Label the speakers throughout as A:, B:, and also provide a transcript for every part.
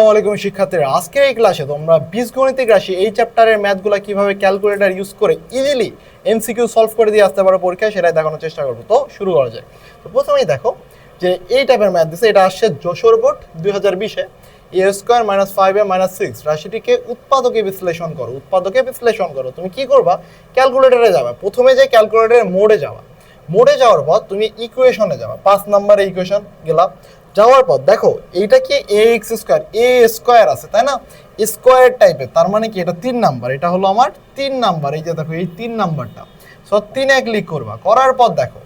A: আসসালামু আলাইকুম শিক্ষার্থীরা, আজকের এই ক্লাসে তোমরা বীজগণিতিক রাশি এই চ্যাপ্টারের ম্যাথগুলো কিভাবে ক্যালকুলেটর ইউজ করে ইজিলি এমসিকিউ সলভ করে দিয়ে আসতে পারো পরীক্ষায়, সেটাই দেখানোর চেষ্টা করবো। তো শুরু করা যায়। তো প্রথমেই দেখো যে এই টাইপের ম্যাথ দিচ্ছে, এটা আসছে যশোর বোর্ড 2020-এ। এ স্কোয়ার মাইনাস 5a মাইনাস 6 রাশিটিকে উৎপাদকে বিশ্লেষণ করো। উৎপাদকে বিশ্লেষণ করো, তুমি কি করবা? ক্যালকুলেটরে যাবা, প্রথমে যে ক্যালকুলেটরের মোডে যাওয়া, মোডে যাওয়ার পর তুমি ইকুয়েশনে যাবা, 5 নম্বরে ইকুয়েশন গেলাম। যাওয়ার পর দেখো এইটা কি এ এক্স স্কোয়ার, এ স্কোয়ার আছে তাই না, স্কোয়ার টাইপের, তার মানে কি এটা 3 নাম্বার, এটা হলো আমার 3 নাম্বার। এই যে দেখো এই 3 নাম্বারটা, সো 3-এ ক্লিক করবা। করার পর দেখো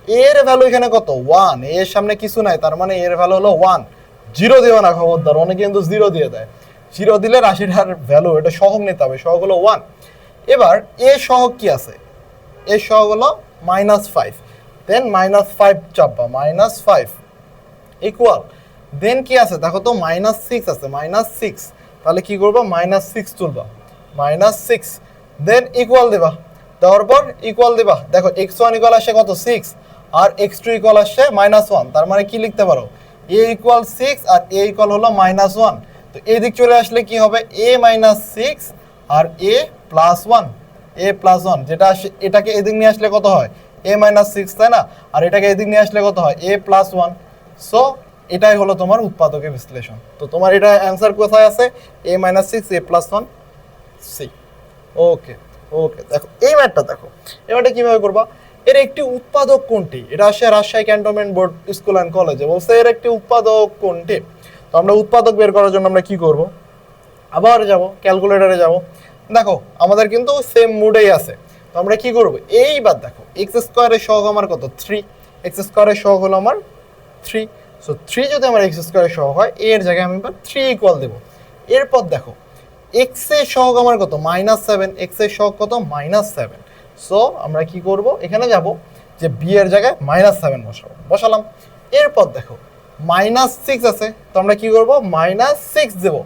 A: এর ভ্যালু এখানে কত, 1, এর সামনে কিছু নাই, তার মানে এর ভ্যালু হলো 1। জিরো দেবে না খবরদার, অনেকে কিন্তু জিরো দিয়ে দেয়। জিরো দিলে রাশিটার ভ্যালু এটা সহগ নিতে হবে, সহগ হলো 1। এবার এ সহগ কি আছে, এর সহগ হলো -5, দেন -5 চাপবা, -5 ইকুয়াল, দেন কি আছে দেখো তো -6 আছে, -6, তাহলে কি করবো, -6 তুলবা, -6, দেন ইকুয়াল দেবা, দেওয়ার পর ইকুয়াল দেবা। দেখো x1 ইকুয়াল আসে কত, 6, আর x2 ইকুয়াল আসে -1, তার মানে কি লিখতে পারো, a ইকুয়াল 6 আর a ইকুয়াল হলো -1। তো এই দিক চলে আসলে কি হবে, a -6 আর a +1, a +1 যেটা আসে, এটাকে এদিক নিয়ে আসলে কত হয়, a -6 তাই না, আর এটাকে এদিক নিয়ে আসলে কত হয়, a +1। সো এটাই হলো তোমার উৎপাদকের বিশ্লেষণ। তো তোমার এটা অ্যান্সার কোথায় আছে, a -6 a +1 c। ওকে ওকে, দেখো এই ম্যাথটা দেখো, এবারটা কিভাবে করবা, এর একটি উৎপাদক কোনটি, এটা আসে Rajshahi cantonment board school and কলেজে বলছে এর একটি উৎপাদক কোনটি। তো আমরা উৎপাদক বের করার জন্য আমরা কি করব, আবার যাব ক্যালকুলেটরে যাব। দেখো আমাদের কিন্তু সেম মুডেই আছে, তো আমরা কি করব, এইবার দেখো এক্স স্কোয়ারের সহগ আমার কত, 3, এক্স স্কোয়ারের সহগ হলো আমার 3। সো 3 যদি আমার এক্স স্কোয়ারের সহগ হয়, এর জায়গায় আমি এবার 3 ইকুয়াল দেবো। এরপর দেখো এক্স এর সহগ আমার কত, -7, এক্স এর সহগ কত, -7। সো আমরা কি করব, এখানে যাব যে বি এর জায়গায় -7 বসাবো, বসালাম। এরপর দেখো -6 আছে, তো আমরা কি করব, -6 দেবো,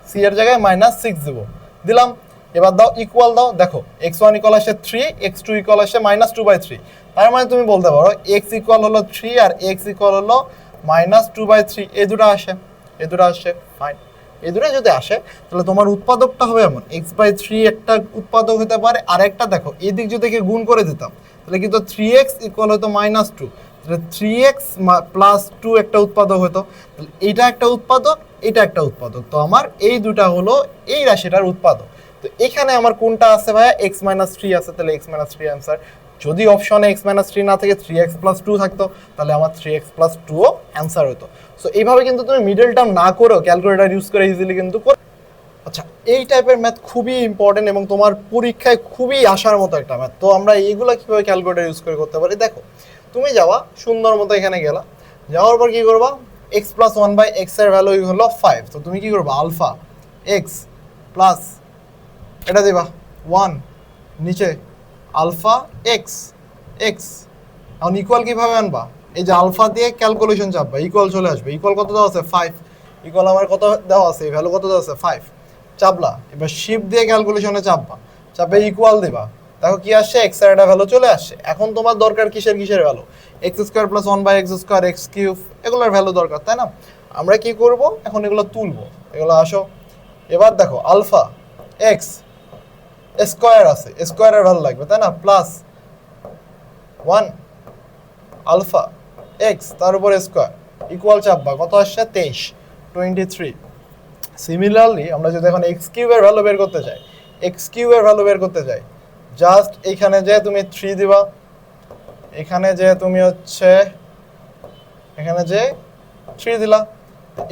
A: সি এর জায়গায় -6 দেবো, দিলাম। এবার দাও ইকুয়াল দাও, দেখো x1 ইকুয়াল আসে 3, x2 ইকুয়াল আসে -2/3, তার মানে তুমি বলতে পারো x ইকুয়াল হলো 3 আর x ইকুয়াল হলো -2/3, এই দুটো আসে, এই দুটো আসে, ফাইন। এই দুটো যদি আসে তাহলে তোমার উৎপাদকটা হবে এমন, x/3 একটা উৎপাদক হতে পারে, আর একটা দেখো এই দিক যদি গুণ করে দিতাম তাহলে কিন্তু 3x ইকুয়াল হতো -2, তাহলে 3x + 2 একটা উৎপাদক হতো, তাহলে এইটা একটা উৎপাদক, এটা একটা উৎপাদক। তো আমার এই দুটা হলো এই রাশিটার উৎপাদক। তো এখানে আমার কোনটা আছে ভাইয়া, x - 3 আছে, তাহলে x - 3 অ্যান্সার। যদি অপশনে x - 3 না থেকে 3x + 2 থাকতো, তাহলে আমার 3x + 2 ও অ্যান্সার হতো। সো এইভাবে কিন্তু তুমি মিডল টার্ম না করেও ক্যালকুলেটর ইউজ করে ইজিলি কিন্তু। আচ্ছা, এই টাইপের ম্যাথ খুবই ইম্পর্টেন্ট এবং তোমার পরীক্ষায় খুবই আসার মতো একটা ম্যাথ। তো আমরা এইগুলো কীভাবে ক্যালকুলেটর ইউজ করে করতে পারি, দেখো তুমি যাওয়া সুন্দর মতো এখানে গেলা, যাওয়ার পর কী করবা, x + 1/x এর ভ্যালু হলো 5, তো তুমি কী করবা, আলফা এক্স প্লাস এটা দিবা 1, নিচে আলফা এক্স এক্স, এখন ইকুয়াল কীভাবে আনবা, এই যে আলফা দিয়ে ক্যালকুলেশন চাপবা, ইকুয়াল চলে আসবে, ইকুয়াল কত দেওয়া আছে, 5, ইকুয়াল আমার কত দেওয়া আছে, ভ্যালু কত দেওয়া আছে, 5, চাপলা। এবার শিফট দিয়ে ক্যালকুলেশনে চাপবা, চাপে ইকুয়াল দিবা, দেখো কি আসছে, এক্স এর একটা ভ্যালু চলে আসছে। এখন তোমার দরকার কিসের ভ্যালু, x² + 1/x², x³ এগুলোর ভ্যালু দরকার তাই না। আমরা কি করব, এখন এগুলো তুলবো, এগুলো আসো। এবার দেখো আলফা এক্স স্কোয়ার আছে, স্কোয়ারের ভ্যালু লাগবে তাই না, +1 আলফা এক্স তার উপর স্কোয়ার, ইকুয়াল চাপবা, কত আসছে, 23। সিমিলারলি আমরা যদি এখন x³ এর ভ্যালু বের করতে চাই, x³ এর ভ্যালু বের করতে চাই, জাস্ট এখানে যে তুমি 3 দিবা, এখানে যে তুমি হচ্ছে এখানে যে 3 দিলা,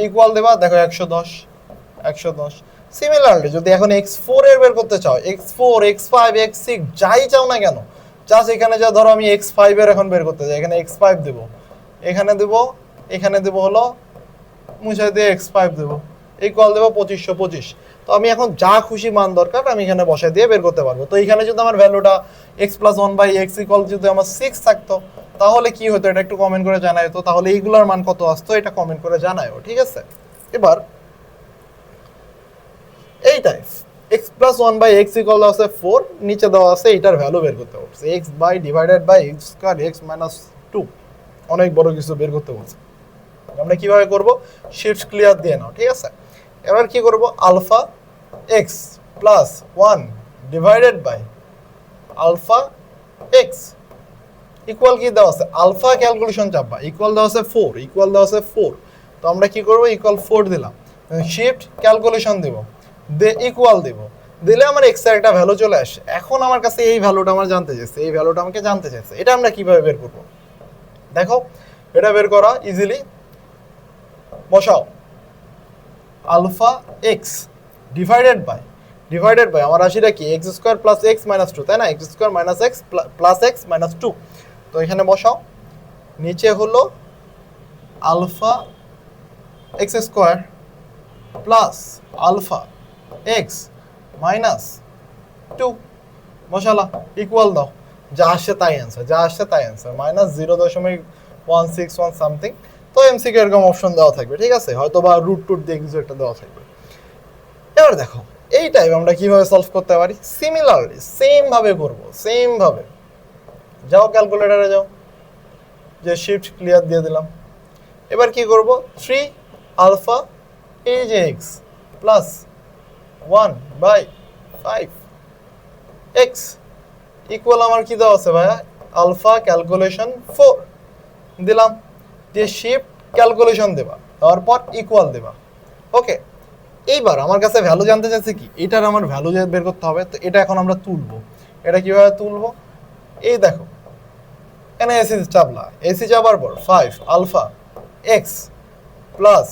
A: ইকুয়াল দিবা, দেখো 110। সিমিলারলি যদি এখন x4 এর বের করতে চাও, x4 x5 x6 যাই চাও না কেন, জাস্ট এখানে যা ধরো আমি x5 এর এখন বের করতে চাই, এখানে x5 দেব, এখানে দেব হলো মুছাই দিয়ে x5 দেব, ইকুয়াল দেবো 2525। তো আমি এখন যা খুশি মান দরকার আমি এখানে বসাই দিয়ে বের করতে পারবো। তো এখানে যদি আমার ভ্যালুটা x + 1/x ইকুয়াল যদি আমার 6 থাকতো, তাহলে কি হতো, এটা একটু কমেন্ট করে জানাই তো, তাহলে এইগুলোর মান কত আসতো এটা কমেন্ট করে জানায়ও, ঠিক আছে। এবার এইটাই x + 1/x ইকুয়াল আছে 4, নিচে দেওয়া আছে এটার ভ্যালু বের করতে বলছে, x/(x²) x - 2, অনেক বড় কিছু বের করতে বলছে। আমরা কিভাবে করব, শিফট ক্লিয়ার দিয়ে নাও, ঠিক আছে। এবার কি করব alpha X plus 1 divided by alpha X equal কি দেওয়া আছে আলফা ক্যালকুলেশন চাপবা ইকুয়াল দেওয়া আছে 4 ইকুয়াল দেওয়া আছে 4 তো আমরা কি করব ইকুয়াল 4 দিলাম শিফট ক্যালকুলেশন দিব দে ইকুয়াল দিব দিলে আমার এক্স এর একটা ভ্যালু চলে আসে এখন আমার কাছে এই ভ্যালুটা আমার জানতে চাইছে এই ভ্যালুটা আমাকে জানতে চাইছে এটা আমরা কিভাবে বের করব দেখো এটা বের করা ইজিলি বসাও আলফা এক্স ডিভাইডেড বাই আমার রাশিটা কি x square plus x minus two তাই না x square minus x plus x minus two তো এখানে বসাও নিচে হলো alpha x square plus alpha x minus two বসালা ইকুয়াল দাও যা আসছে তাই অ্যান্সার মাইনাস 0.161 সামথিং তো এমসিকিউ এরকম অপশন দেওয়া থাকবে ঠিক আছে হয়তো বা রুট টুট দিয়ে কিছু একটা দেওয়া থাকবে এবার দেখো এই টাইপ আমরা কিভাবে সলভ করতে পারি সিমিলারলি সেম ভাবে করব সেম ভাবে যাও ক্যালকুলেটরে যাও যে শিফট ক্লিয়ার দিয়ে দিলাম এবার কি করব 3 আলফা এই যে X plus 1 by 5 X equal আমার কি দেওয়া আছে ভাইয়া আলফা ক্যালকুলেশন 4 দিলাম দিয়ে শিফট ক্যালকুলেশন দেবা তারপর ইকুয়াল দেবা ওকে এইবার আমার কাছে ভ্যালু জানতে চাইছে কি এটার আমার ভ্যালু বের করতে হবে তো এটা এখন আমরা তুলবো এটা কিভাবে তুলবো এই দেখো এখানে এসি চাপলা এসি চাপার পর 5 alpha X plus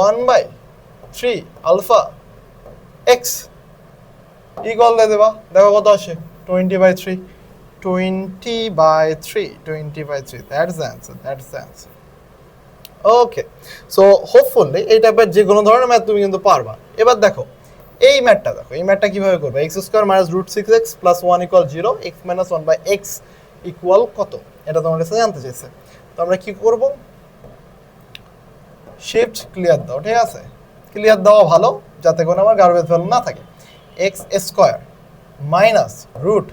A: 1 by 3 alpha X equal দিয়ে দেবা দেখো কত আসে 20 by 3 that's the answer okay so hopefully এই টাইপের যে কোনো ধরনের ম্যাথ তুমি কিন্তু পারবা এবার দেখো এই ম্যাথটা কিভাবে করবে X square minus root 6x plus 1 equal 0 X minus 1 by X equal কত এটা তোমার কাছে জানতে চাইছে তো আমরা কি করব শিফট ক্লিয়ার দাও ঠিক আছে ক্লিয়ার দেওয়া ভালো যাতে কোনো আমার গার্বেজ ভ্যালু না থাকে X square minus root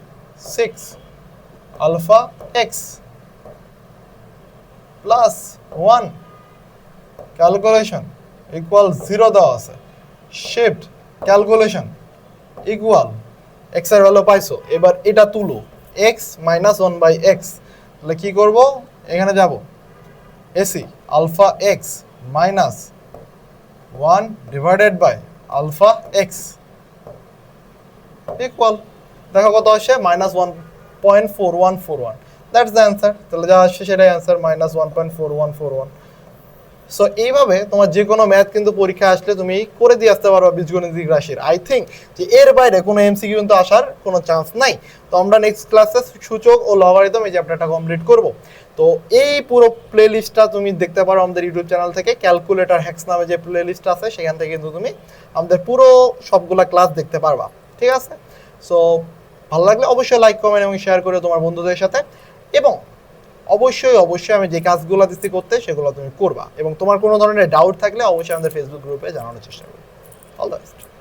A: 6 alpha X plus 1 calculation equal 0 দেওয়া আছে শিফট ক্যালকুলেশন ইকুয়াল এক্স এর ভ্যালু পাইছো এবার এটা তুলো এক্স মাইনাস 1 বাই এক্স তাহলে কি করব এখানে যাব AC alpha x minus 1 divided by alpha X equal দেখো কত আসে মাইনাস 1.4141 দ্যাটস দ্য অ্যান্সার তাহলে যা আসছে সেটাই অ্যান্সার মাইনাস 1.4141 সো এইভাবে তোমার যে কোনো ম্যাথ কিন্তু পরীক্ষা আসলে তুমি করে দিয়ে আসতে পারো বীজগণিতিক রাশির আই থিঙ্ক যে এর বাইরে কোনো এমসিকিউ কিন্তু আসার কোনো চান্স নাই তো আমরা নেক্সট ক্লাসে সূচক ও লগারিদম এই চ্যাপ্টারটা কমপ্লিট করব তো এই পুরো প্লে লিস্টটা তুমি দেখতে পারো আমাদের ইউটিউব চ্যানেল থেকে ক্যালকুলেটর হ্যাক্স নামে যে প্লে লিস্ট আছে সেখান থেকে কিন্তু তুমি আমাদের পুরো সবগুলা ক্লাস দেখতে পারবা ঠিক আছে সো ভালো লাগলে অবশ্যই লাইক কমেন্ট এবং শেয়ার করে তোমার বন্ধুদের সাথে এবং অবশ্যই আমি যে কাজগুলো দিচ্ছি করতে সেগুলো তুমি করবা এবং তোমার কোনো ধরনের ডাউট থাকলে অবশ্যই আমাদের ফেসবুক গ্রুপে জানানোর চেষ্টা করবে অল দ্য বেস্ট